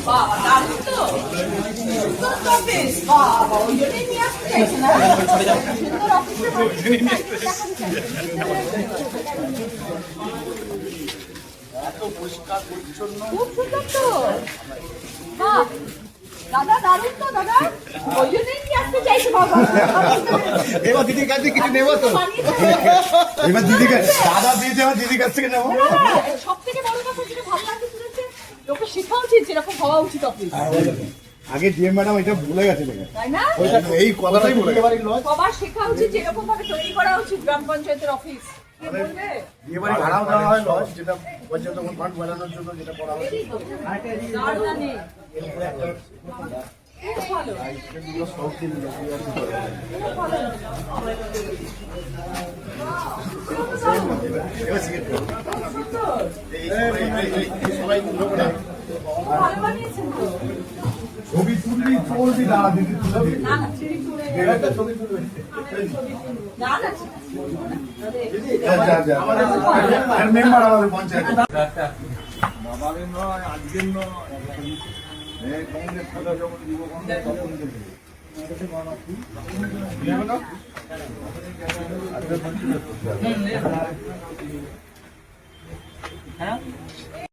বাবা দারুণ তো সুন্দর তো অফিস বাবা ওই জন্যই নিয়ে আসতে চাইছে না সুন্দর অফিসে এত পরিষ্কার পরিচ্ছন্ন, খুব সুন্দর তো বাহ দাদা দারুণ তো দাদা ওই জন্যই নিয়ে আসতে চাইছে বাবা এবার দিদির কাছ থেকে কিছু নেবো তো, এবার দিদির কাছে দাদা দিয়েছে, এবার দিদির কাছ থেকে নেবো। সব থেকে বড় কথা যেটা ভালো লাগছে শুনেছে লোকে শেখা উচিত যেরকম হওয়া উচিত অফিস আগে ডিএম ম্যাডাম এটা ভুলে গেছে, তাই না এই কথাটাই বলে সবার শেখা উচিত যেরকম ভাবে তৈরি করা উচিত গ্রাম পঞ্চায়েতের অফিস কি বলবে বিয়ে বাড়ি ভাড়াও দেওয়া হয় লজ, যেটা পঞ্চায়েত ফান্ড বাড়ানোর জন্য যেটা করা হয়। দারুণ খুব ভালো ভালো বানিয়েছেন তো ছবি তুলবি চলবি না দিদি, না না ছবি তুলে একটা ছবি তুলবে। না না আর মেম্বার আমাদের পঞ্চায়েত বাবারের নয়, আজকের নয়, এই কংগ্রেস সদা যখন যুব কংগ্রেস তখন থেকে। হ্যাঁ